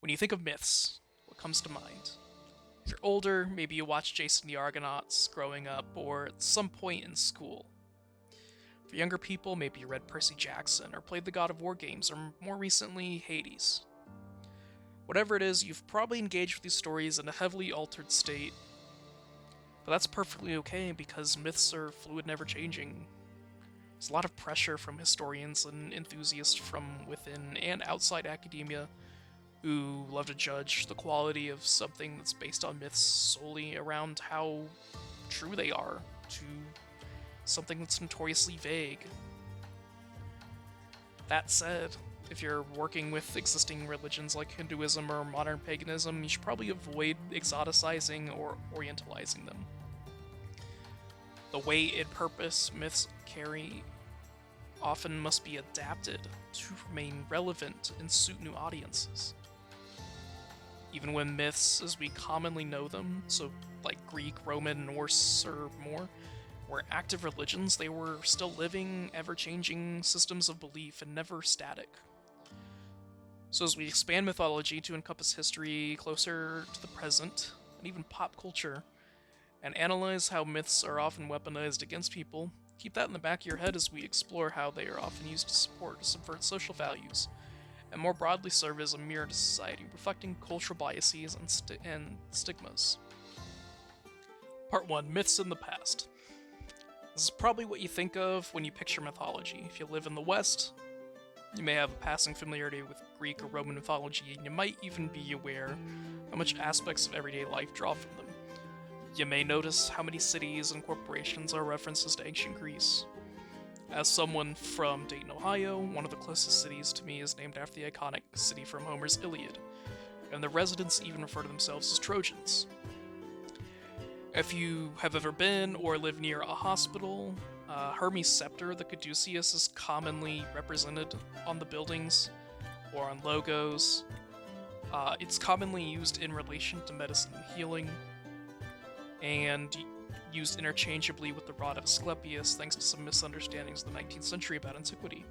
When you think of myths, what comes to mind? If you're older, maybe you watched Jason the Argonauts growing up or at some point in school. For younger people, maybe you read Percy Jackson or played the God of War games or more recently, Hades. Whatever it is, you've probably engaged with these stories in a heavily altered state, but that's perfectly okay because myths are fluid and ever changing. There's a lot of pressure from historians and enthusiasts from within and outside academia who love to judge the quality of something that's based on myths solely around how true they are to something that's notoriously vague. That said, if you're working with existing religions like Hinduism or modern paganism, you should probably avoid exoticizing or orientalizing them. The weight and purpose myths carry often must be adapted to remain relevant and suit new audiences. Even when myths, as we commonly know them, so like Greek, Roman, Norse, or more, were active religions, they were still living, ever-changing systems of belief and never static. So as we expand mythology to encompass history closer to the present, and even pop culture, and analyze how myths are often weaponized against people, keep that in the back of your head as we explore how they are often used to support or subvert social values, and more broadly serve as a mirror to society, reflecting cultural biases and stigmas. Part 1. Myths in the Past. This is probably what you think of when you picture mythology. If you live in the West, you may have a passing familiarity with Greek or Roman mythology, and you might even be aware how much aspects of everyday life draw from them. You may notice how many cities and corporations are references to ancient Greece. As someone from Dayton, Ohio, one of the closest cities to me is named after the iconic city from Homer's Iliad, and the residents even refer to themselves as Trojans. If you have ever been or live near a hospital, Hermes' scepter, the caduceus, is commonly represented on the buildings or on logos. It's commonly used in relation to medicine and healing, and used interchangeably with the rod of Asclepius thanks to some misunderstandings of the 19th century about antiquity.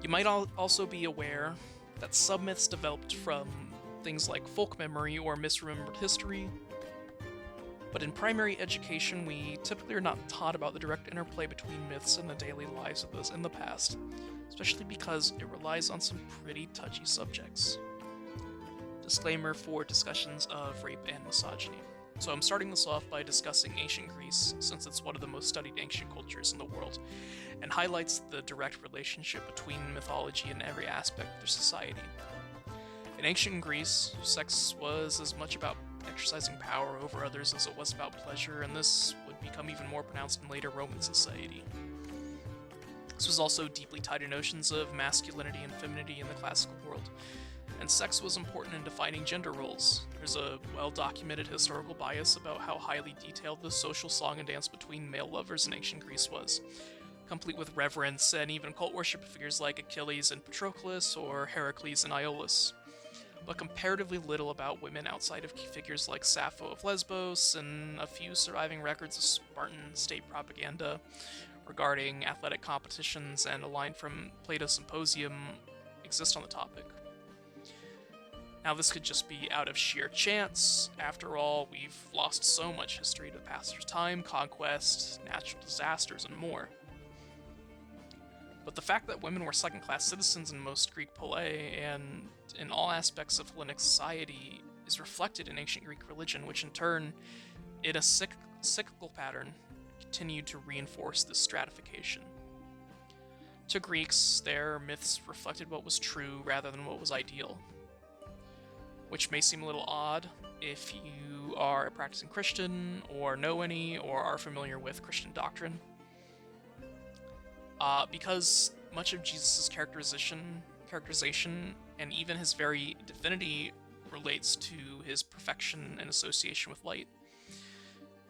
You might also be aware that some myths developed from things like folk memory or misremembered history, but in primary education we typically are not taught about the direct interplay between myths and the daily lives of those in the past, especially because it relies on some pretty touchy subjects. Disclaimer for discussions of rape and misogyny. So I'm starting this off by discussing ancient Greece, since it's one of the most studied ancient cultures in the world, and highlights the direct relationship between mythology and every aspect of their society. In ancient Greece, sex was as much about exercising power over others as it was about pleasure, and this would become even more pronounced in later Roman society. This was also deeply tied to notions of masculinity and femininity in the classical world, and sex was important in defining gender roles. There's a well-documented historical bias about how highly detailed the social song and dance between male lovers in ancient Greece was, complete with reverence and even cult worship of figures like Achilles and Patroclus or Heracles and Iolaus, but comparatively little about women outside of figures like Sappho of Lesbos and a few surviving records of Spartan state propaganda regarding athletic competitions, and a line from Plato's Symposium exist on the topic. Now, this could just be out of sheer chance. After all, we've lost so much history to the passage of time, conquest, natural disasters, and more. But the fact that women were second-class citizens in most Greek polei and in all aspects of Hellenic society is reflected in ancient Greek religion, which in turn, in a cyclical pattern, continued to reinforce this stratification. To Greeks, their myths reflected what was true rather than what was ideal, which may seem a little odd if you are a practicing Christian, or know any, or are familiar with Christian doctrine. Because much of Jesus' characterization, and even his very divinity relates to his perfection and association with light,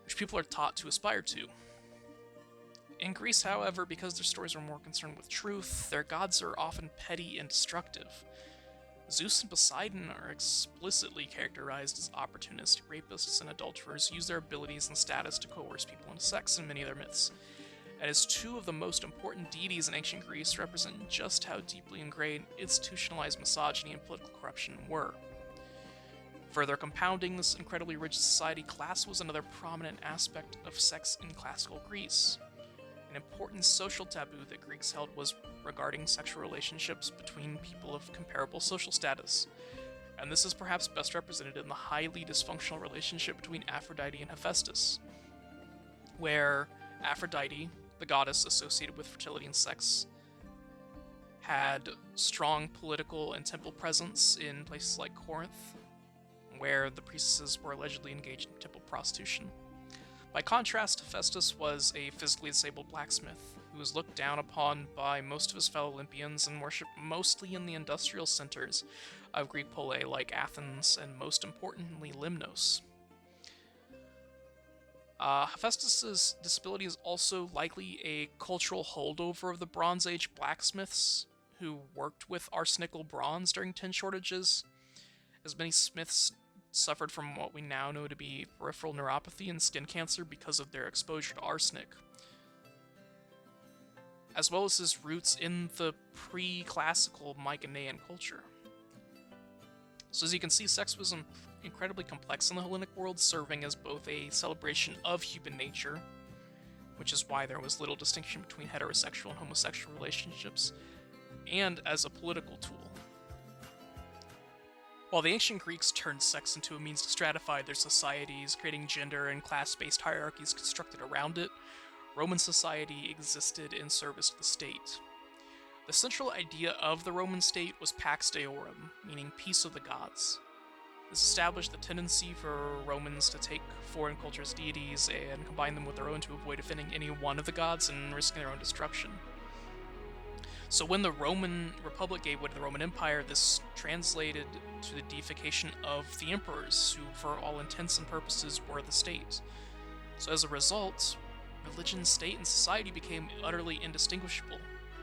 which people are taught to aspire to. In Greece, however, because their stories are more concerned with truth, their gods are often petty and destructive. Zeus and Poseidon are explicitly characterized as opportunistic rapists and adulterers who use their abilities and status to coerce people into sex in many of their myths. and as two of the most important deities in ancient Greece represent just how deeply ingrained institutionalized misogyny and political corruption were. Further compounding this incredibly rich society, class was another prominent aspect of sex in classical Greece. An important social taboo that Greeks held was regarding sexual relationships between people of comparable social status, and this is perhaps best represented in the highly dysfunctional relationship between Aphrodite and Hephaestus, where Aphrodite, the goddess associated with fertility and sex, had strong political and temple presence in places like Corinth, where the priestesses were allegedly engaged in temple prostitution. By contrast, Hephaestus was a physically disabled blacksmith who was looked down upon by most of his fellow Olympians and worshipped mostly in the industrial centers of Greek Pole like Athens and, most importantly, Lemnos. Hephaestus's disability is also likely a cultural holdover of the Bronze Age blacksmiths who worked with arsenical bronze during tin shortages, as many smiths suffered from what we now know to be peripheral neuropathy and skin cancer because of their exposure to arsenic, as well as his roots in the pre-classical Mycenaean culture. So as you can see, sex was incredibly complex in the Hellenic world, serving as both a celebration of human nature, which is why there was little distinction between heterosexual and homosexual relationships, and as a political tool. While the ancient Greeks turned sex into a means to stratify their societies, creating gender and class-based hierarchies constructed around it, Roman society existed in service to the state. The central idea of the Roman state was Pax Deorum, meaning peace of the gods. This established the tendency for Romans to take foreign cultures' deities and combine them with their own to avoid offending any one of the gods and risking their own destruction. So when the Roman Republic gave way to the Roman Empire, this translated to the deification of the emperors, who for all intents and purposes were the state. So as a result, religion, state, and society became utterly indistinguishable.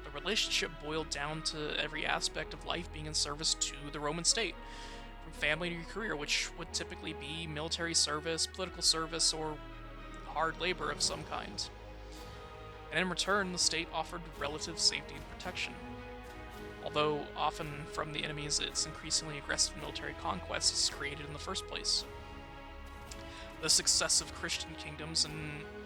The relationship boiled down to every aspect of life being in service to the Roman state, from family to your career, which would typically be military service, political service, or hard labor of some kind. And in return, the state offered relative safety and protection, although often from the enemies its increasingly aggressive military conquests created in the first place. The successive Christian kingdoms and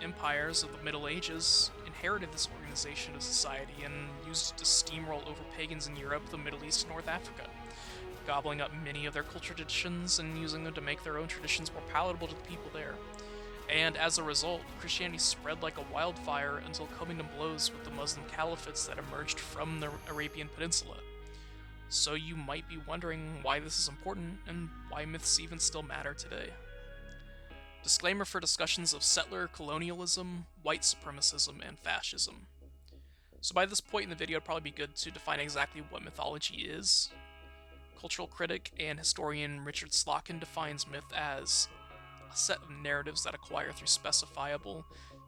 empires of the Middle Ages inherited this organization of society and used it to steamroll over pagans in Europe, the Middle East, and North Africa, gobbling up many of their cultural traditions and using them to make their own traditions more palatable to the people there. And as a result, Christianity spread like a wildfire until coming to blows with the Muslim caliphates that emerged from the Arabian Peninsula. So you might be wondering why this is important and why myths even still matter today. Disclaimer for discussions of settler colonialism, white supremacism, and fascism. So by this point in the video, it'd probably be good to define exactly what mythology is. Cultural critic and historian Richard Slotkin defines myth as a set of narratives that acquire through specifiable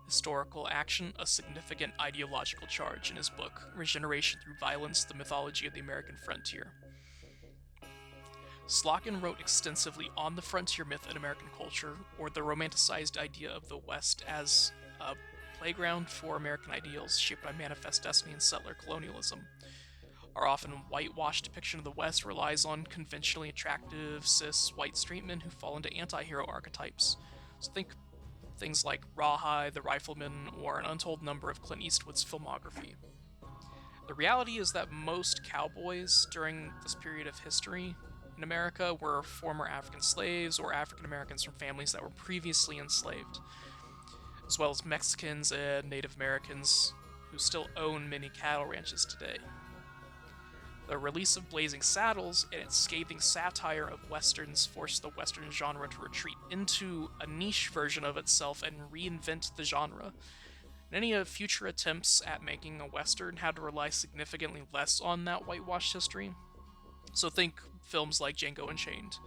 historical action a significant ideological charge in his book, Regeneration Through Violence, The Mythology of the American Frontier. Slotkin wrote extensively on the frontier myth in American culture, or the romanticized idea of the West as a playground for American ideals shaped by manifest destiny and settler colonialism. Our often whitewashed depiction of the West relies on conventionally attractive, cis, white straight men who fall into anti-hero archetypes. So think things like Rawhide, the Rifleman, or an untold number of Clint Eastwood's filmography. The reality is that most cowboys during this period of history in America were former African slaves or African Americans from families that were previously enslaved, as well as Mexicans and Native Americans who still own many cattle ranches today. The release of Blazing Saddles and its scathing satire of westerns forced the western genre to retreat into a niche version of itself and reinvent the genre. And any future attempts at making a western had to rely significantly less on that whitewashed history. So think films like Django Unchained.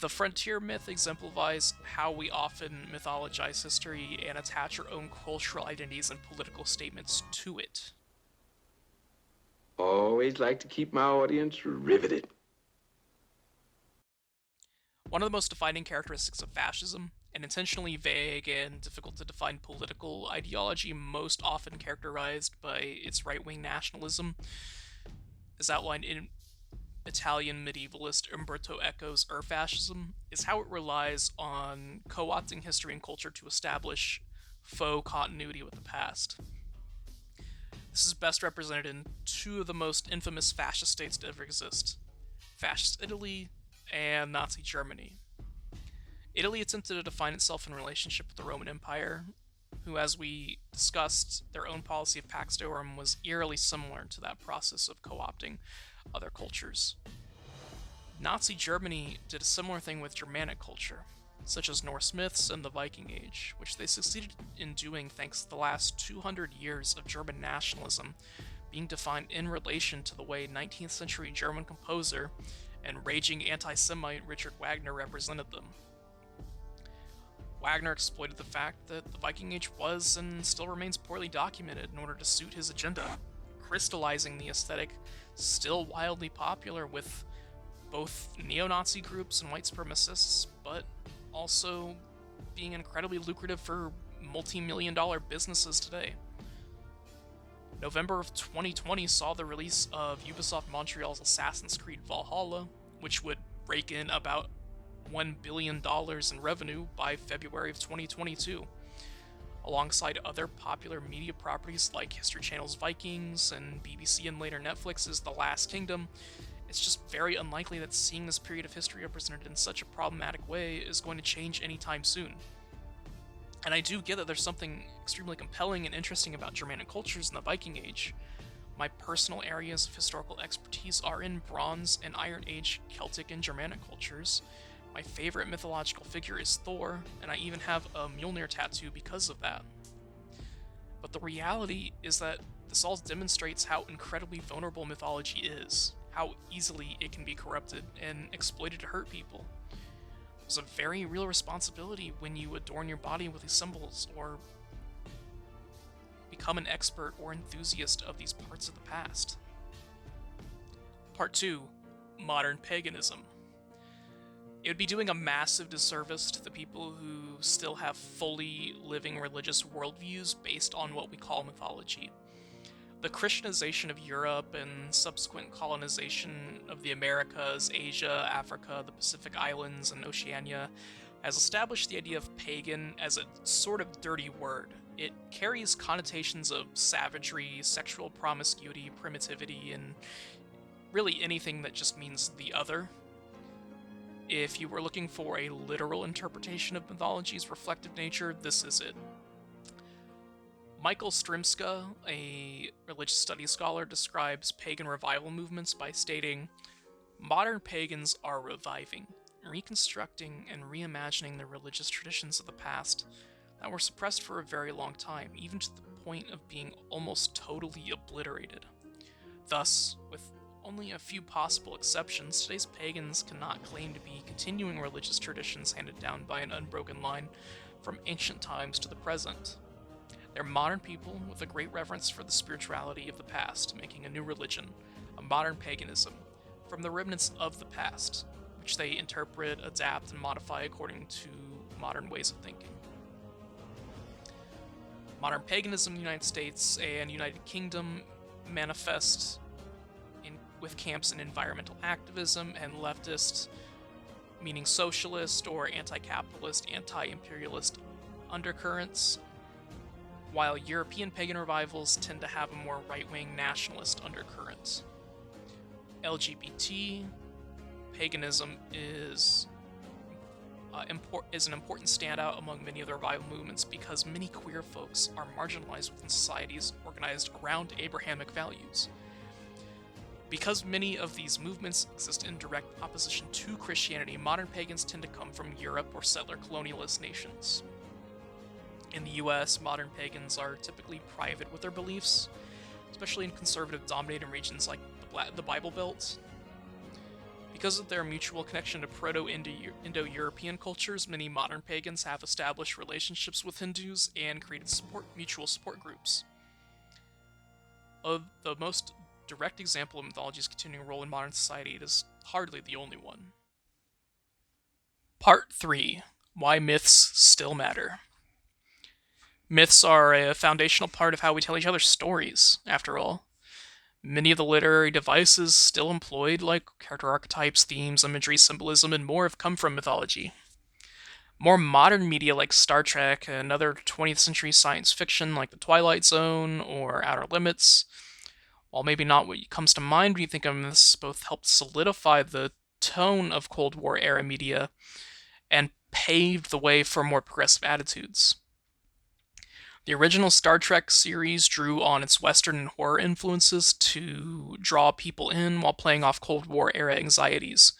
The frontier myth exemplifies how we often mythologize history and attach our own cultural identities and political statements to it. Always like to keep my audience riveted. One of the most defining characteristics of fascism an intentionally vague and difficult to define political ideology most often characterized by its right-wing nationalism, as outlined in Italian medievalist Umberto Eco's Urfascism, is how it relies on co-opting history and culture to establish faux continuity with the past. This is best represented in two of the most infamous fascist states to ever exist: Fascist Italy and Nazi Germany. Italy attempted to define itself in relationship with the Roman Empire, who, as we discussed, their own policy of Pax Deorum was eerily similar to that process of co-opting other cultures. Nazi Germany did a similar thing with Germanic culture, such as Norse myths and the Viking Age, which they succeeded in doing thanks to the last 200 years of German nationalism being defined in relation to the way 19th century German composer and raging anti-Semite Richard Wagner represented them. Wagner exploited the fact that the Viking Age was and still remains poorly documented in order to suit his agenda, crystallizing the aesthetic still wildly popular with both neo-Nazi groups and white supremacists, but also being incredibly lucrative for multi-million-dollar businesses today. November of 2020 saw the release of Ubisoft Montreal's Assassin's Creed Valhalla, which would rake in about $1 billion in revenue by February of 2022, alongside other popular media properties like History Channel's Vikings and BBC and later Netflix's The Last Kingdom. It's just very unlikely that seeing this period of history represented in such a problematic way is going to change anytime soon. And I do get that there's something extremely compelling and interesting about Germanic cultures in the Viking Age. My personal areas of historical expertise are in Bronze and Iron Age Celtic and Germanic cultures. My favorite mythological figure is Thor, and I even have a Mjolnir tattoo because of that. But the reality is that this all demonstrates how incredibly vulnerable mythology is, how easily it can be corrupted and exploited to hurt people. There's a very real responsibility when you adorn your body with these symbols or become an expert or enthusiast of these parts of the past. Part 2. Modern Paganism. It would be doing a massive disservice to the people who still have fully living religious worldviews based on what we call mythology. The Christianization of Europe and subsequent colonization of the Americas, Asia, Africa, the Pacific Islands, and Oceania has established the idea of pagan as a sort of dirty word. It carries connotations of savagery, sexual promiscuity, primitivity, and really anything that just means the other. If you were looking for a literal interpretation of mythology's reflective nature, this is it. Michael Strimska, a religious studies scholar, describes pagan revival movements by stating, "Modern pagans are reviving, reconstructing, and reimagining the religious traditions of the past that were suppressed for a very long time, even to the point of being almost totally obliterated. Thus, with only a few possible exceptions, today's pagans cannot claim to be continuing religious traditions handed down by an unbroken line from ancient times to the present. They're modern people with a great reverence for the spirituality of the past, making a new religion, a modern paganism, from the remnants of the past, which they interpret, adapt, and modify according to modern ways of thinking." Modern paganism in the United States and United Kingdom manifests with camps in environmental activism and leftist, meaning socialist or anti-capitalist, anti-imperialist undercurrents, while European pagan revivals tend to have a more right-wing nationalist undercurrent. LGBT paganism is an important standout among many of the revival movements because many queer folks are marginalized within societies organized around Abrahamic values. Because many of these movements exist in direct opposition to Christianity, modern pagans tend to come from Europe or settler colonialist nations. In the US, modern pagans are typically private with their beliefs, especially in conservative-dominated regions like the Bible Belt. Because of their mutual connection to Proto-Indo-European cultures, many modern pagans have established relationships with Hindus and created mutual support groups. Of the most direct example of mythology's continuing role in modern society, it is hardly the only one. Part 3. why myths still matter. Myths are a foundational part of how we tell each other stories, after all. Many of the literary devices still employed, like character archetypes, themes, imagery, symbolism, and more, have come from mythology. More modern media like Star Trek and other 20th century science fiction like The Twilight Zone or Outer Limits, while maybe not what comes to mind when you think of myths, both helped solidify the tone of Cold War era media and paved the way for more progressive attitudes. The original Star Trek series drew on its Western and horror influences to draw people in while playing off Cold War era anxieties.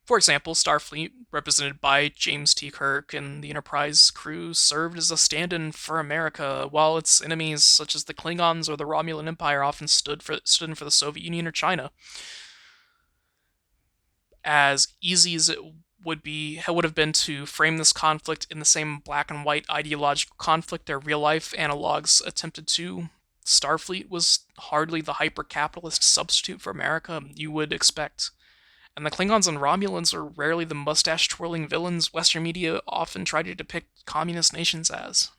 For example, Starfleet, represented by James T. Kirk and the Enterprise crew, served as a stand-in for America, while its enemies, such as the Klingons or the Romulan Empire, often stood in for the Soviet Union or China. As easy as it would have been to frame this conflict in the same black and white ideological conflict their real-life analogs attempted to, Starfleet was hardly the hyper-capitalist substitute for America you would expect. And the Klingons and Romulans are rarely the mustache-twirling villains Western media often try to depict communist nations as.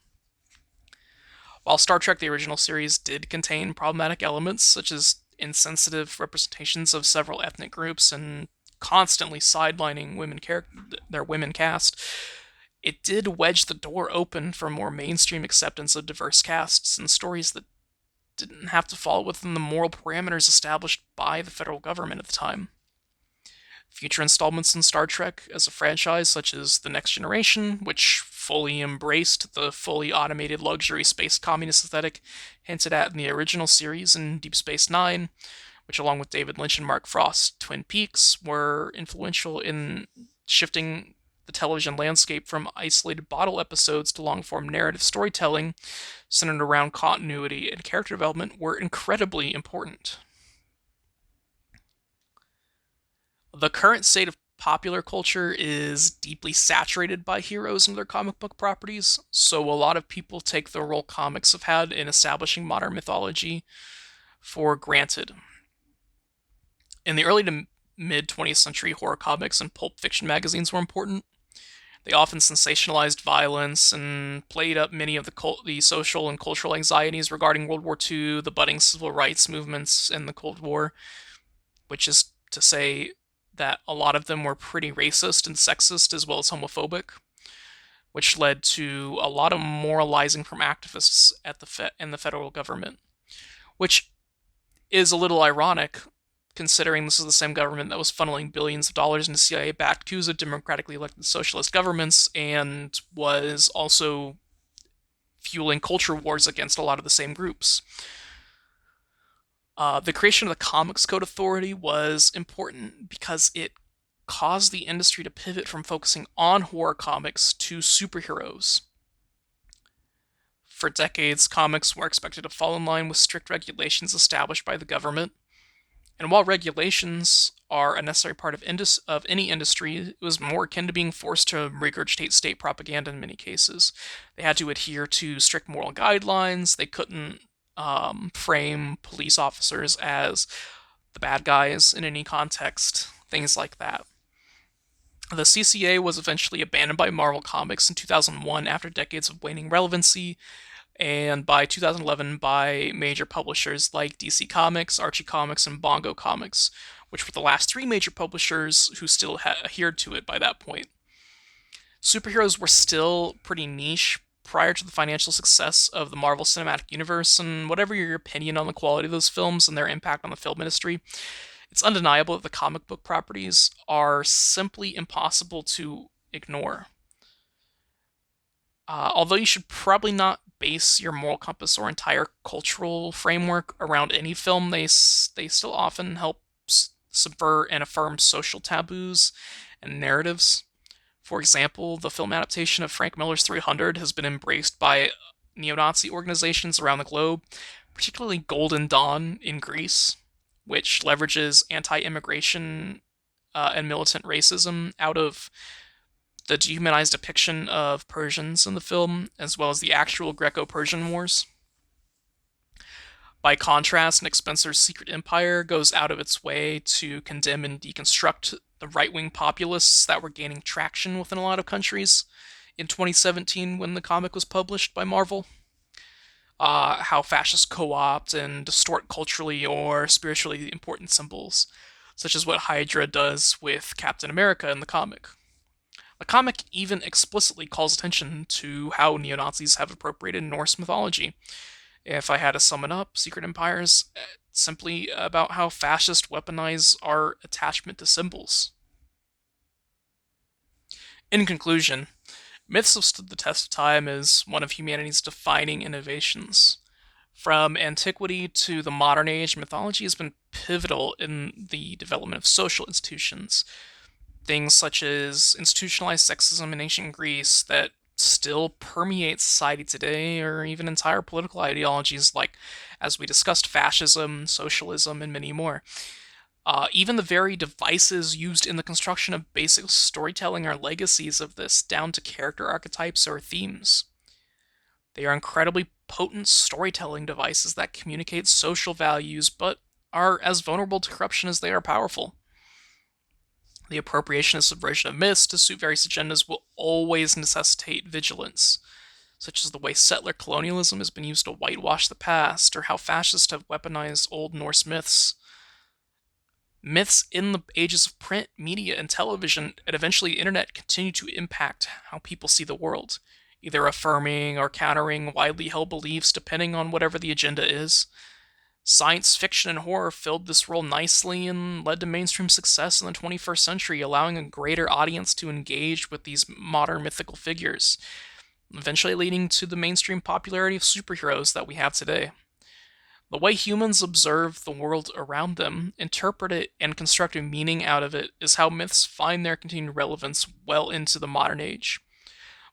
While Star Trek the original series did contain problematic elements, such as insensitive representations of several ethnic groups and constantly sidelining their women cast, it did wedge the door open for more mainstream acceptance of diverse casts and stories that didn't have to fall within the moral parameters established by the federal government at the time. Future installments in Star Trek as a franchise, such as The Next Generation, which fully embraced the fully automated luxury space communist aesthetic hinted at in the original series, and Deep Space Nine, which along with David Lynch and Mark Frost's Twin Peaks, were influential in shifting the television landscape from isolated bottle episodes to long-form narrative storytelling centered around continuity and character development, were incredibly important. The current state of popular culture is deeply saturated by heroes and their comic book properties, so a lot of people take the role comics have had in establishing modern mythology for granted. In the early to mid 20th century, horror comics and pulp fiction magazines were important. They often sensationalized violence and played up many of the social and cultural anxieties regarding World War II, the budding civil rights movements, and the Cold War, which is to say that a lot of them were pretty racist and sexist as well as homophobic, which led to a lot of moralizing from activists in the federal government, which is a little ironic considering this is the same government that was funneling billions of dollars into CIA-backed coups of democratically elected socialist governments and was also fueling culture wars against a lot of the same groups. The creation of the Comics Code Authority was important because it caused the industry to pivot from focusing on horror comics to superheroes. For decades, comics were expected to fall in line with strict regulations established by the government. And while regulations are a necessary part of any industry, it was more akin to being forced to regurgitate state propaganda in many cases. They had to adhere to strict moral guidelines. They couldn't frame police officers as the bad guys in any context, things like that. The CCA was eventually abandoned by Marvel Comics in 2001 after decades of waning relevancy, and by 2011 by major publishers like DC Comics, Archie Comics, and Bongo Comics, which were the last three major publishers who still adhered to it by that point. Superheroes were still pretty niche prior to the financial success of the Marvel Cinematic Universe, and whatever your opinion on the quality of those films and their impact on the film industry, it's undeniable that the comic book properties are simply impossible to ignore. Although you should probably not base your moral compass or entire cultural framework around any film, they still often help subvert and affirm social taboos and narratives. For example, the film adaptation of Frank Miller's 300 has been embraced by neo-Nazi organizations around the globe, particularly Golden Dawn in Greece, which leverages anti-immigration and militant racism out of the dehumanized depiction of Persians in the film, as well as the actual Greco-Persian Wars. By contrast, Nick Spencer's Secret Empire goes out of its way to condemn and deconstruct the right-wing populists that were gaining traction within a lot of countries in 2017 when the comic was published by Marvel. How fascists co-opt and distort culturally or spiritually important symbols, such as what Hydra does with Captain America in the comic. The comic even explicitly calls attention to how neo-Nazis have appropriated Norse mythology. If I had to sum it up, Secret Empire is simply about how fascists weaponize our attachment to symbols. In conclusion, myths have stood the test of time as one of humanity's defining innovations. From antiquity to the modern age, mythology has been pivotal in the development of social institutions. Things such as institutionalized sexism in ancient Greece that still permeate society today, or even entire political ideologies like, as we discussed, fascism, socialism, and many more. Even the very devices used in the construction of basic storytelling are legacies of this, down to character archetypes or themes. They are incredibly potent storytelling devices that communicate social values, but are as vulnerable to corruption as they are powerful. The appropriation and subversion of myths to suit various agendas will always necessitate vigilance, such as the way settler colonialism has been used to whitewash the past, or how fascists have weaponized Old Norse myths. Myths in the ages of print, media, and television, and eventually the internet, continue to impact how people see the world, either affirming or countering widely held beliefs depending on whatever the agenda is. Science fiction and horror filled this role nicely and led to mainstream success in the 21st century, allowing a greater audience to engage with these modern mythical figures, eventually leading to the mainstream popularity of superheroes that we have today. The way humans observe the world around them, interpret it, and construct a meaning out of it is how myths find their continued relevance well into the modern age.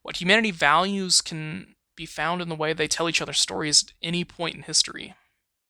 What humanity values can be found in the way they tell each other stories at any point in history.